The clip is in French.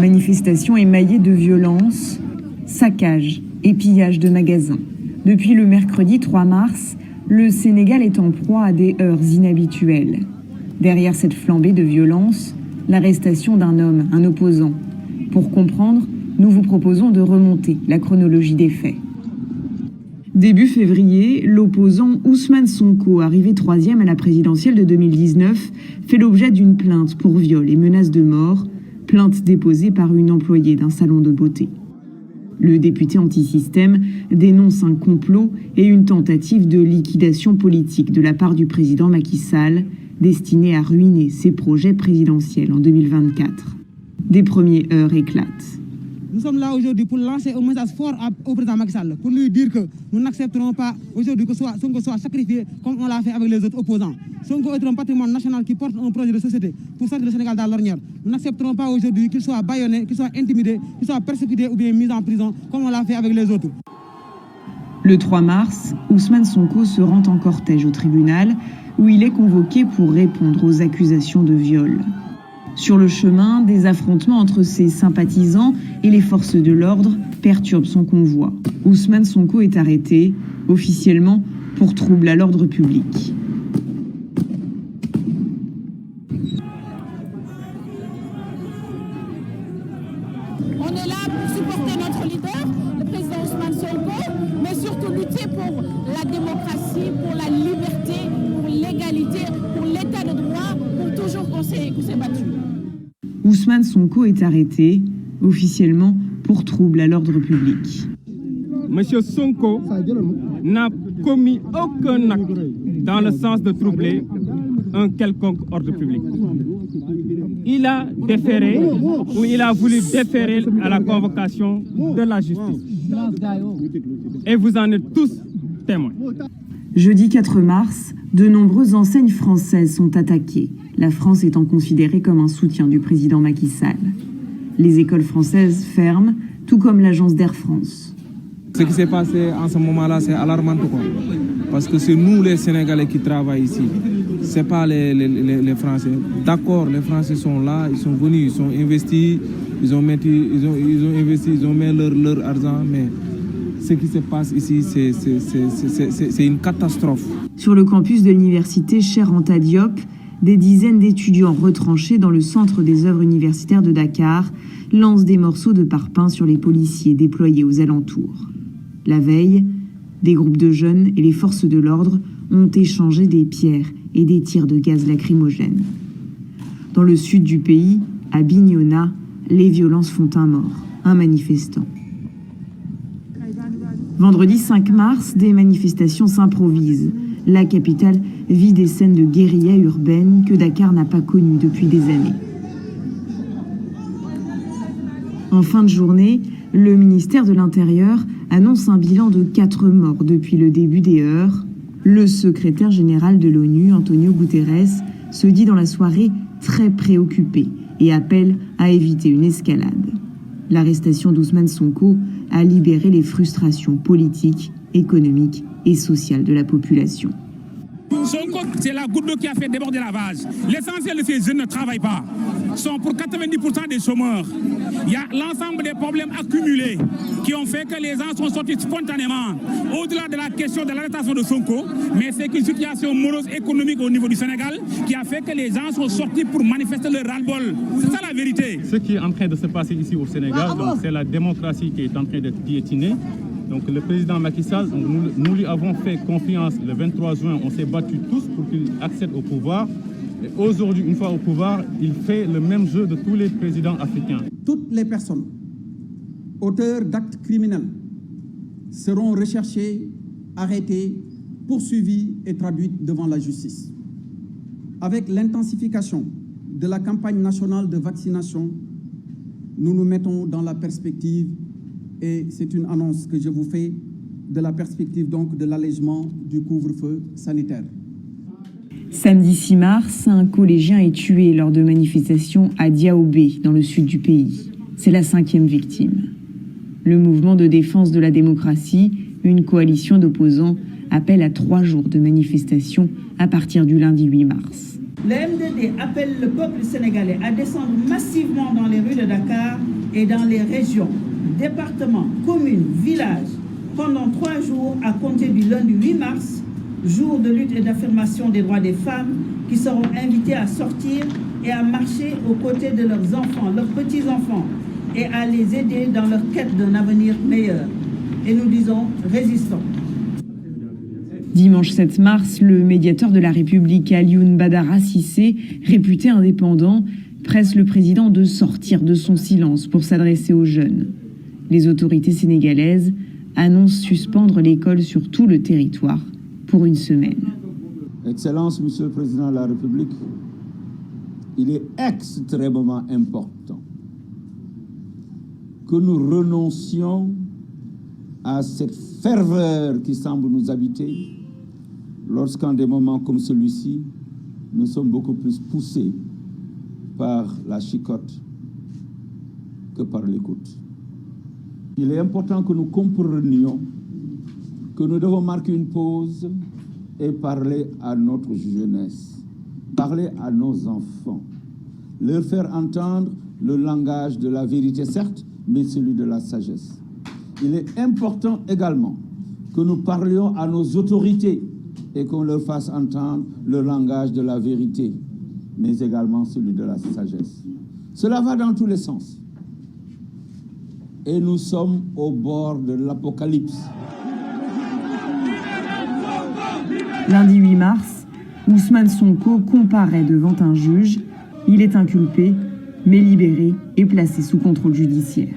Manifestation émaillée de violences, saccages et pillages de magasins. Depuis le mercredi 3 mars, le Sénégal est en proie à des heurts inhabituels. Derrière cette flambée de violence, l'arrestation d'un homme, un opposant. Pour comprendre, nous vous proposons de remonter la chronologie des faits. Début février, l'opposant Ousmane Sonko, arrivé 3e à la présidentielle de 2019, fait l'objet d'une plainte pour viol et menace de mort, plainte déposée par une employée d'un salon de beauté. Le député anti-système dénonce un complot et une tentative de liquidation politique de la part du président Macky Sall, destiné à ruiner ses projets présidentiels en 2024. Des premiers heurts éclatent. Nous sommes là aujourd'hui pour lancer un message fort au président Macky Sall, pour lui dire que nous n'accepterons pas aujourd'hui que Sonko soit sacrifié comme on l'a fait avec les autres opposants. Sonko est un patrimoine national qui porte un projet de société pour sortir le Sénégal dans l'ornière. Nous n'accepterons pas aujourd'hui qu'il soit bâillonné, qu'il soit intimidé, qu'il soit persécuté ou bien mis en prison comme on l'a fait avec les autres. Le 3 mars, Ousmane Sonko se rend en cortège au tribunal où il est convoqué pour répondre aux accusations de viol. Sur le chemin, des affrontements entre ses sympathisants et les forces de l'ordre perturbent son convoi. Ousmane Sonko est arrêté, officiellement, pour trouble à l'ordre public. On est là pour supporter notre leader, le président Ousmane Sonko, mais surtout lutter pour la démocratie, pour la liberté, pour l'égalité, pour l'état de droit, pour toujours qu'on s'est battu. Ousmane Sonko est arrêté, officiellement, pour trouble à l'ordre public. Monsieur Sonko n'a commis aucun acte dans le sens de troubler un quelconque ordre public. Il a déféré ou il a voulu déférer à la convocation de la justice. Et vous en êtes tous témoins. Jeudi 4 mars, de nombreuses enseignes françaises sont attaquées, la France étant considérée comme un soutien du président Macky Sall. Les écoles françaises ferment, tout comme l'agence d'Air France. Ce qui s'est passé en ce moment-là, c'est alarmant, quoi. Parce que c'est nous les Sénégalais qui travaillent ici. C'est pas les Français. D'accord, les Français sont là, ils sont venus, ils sont investis, ils ont investi, ils ont mis leur argent, mais ce qui se passe ici, c'est une catastrophe. Sur le campus de l'université Cheikh Anta Diop, des dizaines d'étudiants retranchés dans le centre des œuvres universitaires de Dakar lancent des morceaux de parpaing sur les policiers déployés aux alentours. La veille, des groupes de jeunes et les forces de l'ordre ont échangé des pierres et des tirs de gaz lacrymogène. Dans le sud du pays, à Bignona, les violences font un mort, un manifestant. Vendredi 5 mars, des manifestations s'improvisent. La capitale vit des scènes de guérilla urbaine que Dakar n'a pas connues depuis des années. En fin de journée, le ministère de l'Intérieur annonce un bilan de 4 morts depuis le début des heurts. Le secrétaire général de l'ONU, Antonio Guterres, se dit dans la soirée très préoccupé et appelle à éviter une escalade. L'arrestation d'Ousmane Sonko a libéré les frustrations politiques, économiques et sociales de la population. Sonko, c'est la goutte d'eau qui a fait déborder la vase. L'essentiel de ces jeunes ne travaillent pas. Sont pour 90% des chômeurs. Il y a l'ensemble des problèmes accumulés qui ont fait que les gens sont sortis spontanément. Au-delà de la question de l'arrestation de Sonko, mais c'est une situation morose économique au niveau du Sénégal qui a fait que les gens sont sortis pour manifester leur ras-le-bol. C'est ça la vérité. Ce qui est en train de se passer ici au Sénégal, c'est la démocratie qui est en train d'être piétinée. Donc le président Macky Sall, nous lui avons fait confiance le 23 juin, on s'est battus tous pour qu'il accède au pouvoir. Et aujourd'hui, une fois au pouvoir, il fait le même jeu de tous les présidents africains. Toutes les personnes auteurs d'actes criminels seront recherchées, arrêtées, poursuivies et traduites devant la justice. Avec l'intensification de la campagne nationale de vaccination, nous nous mettons dans la perspective, et c'est une annonce que je vous fais, de la perspective donc de l'allègement du couvre-feu sanitaire. Samedi 6 mars, un collégien est tué lors de manifestations à Diaoubé, dans le sud du pays. C'est la 5e victime. Le mouvement de défense de la démocratie, une coalition d'opposants, appelle à 3 jours de manifestations à partir du lundi 8 mars. Le MDD appelle le peuple sénégalais à descendre massivement dans les rues de Dakar et dans les régions, départements, communes, villages, pendant 3 jours à compter du lundi 8 mars, jour de lutte et d'affirmation des droits des femmes, qui seront invités à sortir et à marcher aux côtés de leurs enfants, leurs petits-enfants, et à les aider dans leur quête d'un avenir meilleur. Et nous disons, résistons. Dimanche 7 mars, le médiateur de la République, Alioune Badara Cissé, réputé indépendant, presse le président de sortir de son silence pour s'adresser aux jeunes. Les autorités sénégalaises annoncent suspendre l'école sur tout le territoire pour une semaine. Excellence, Monsieur le Président de la République, il est extrêmement important que nous renoncions à cette ferveur qui semble nous habiter lorsqu'en des moments comme celui-ci, nous sommes beaucoup plus poussés par la chicotte que par l'écoute. Il est important que nous comprenions que nous devons marquer une pause et parler à notre jeunesse, parler à nos enfants, leur faire entendre le langage de la vérité, certes, mais celui de la sagesse. Il est important également que nous parlions à nos autorités et qu'on leur fasse entendre le langage de la vérité, mais également celui de la sagesse. Cela va dans tous les sens. Et nous sommes au bord de l'apocalypse. Lundi 8 mars, Ousmane Sonko comparaît devant un juge. Il est inculpé, mais libéré et placé sous contrôle judiciaire.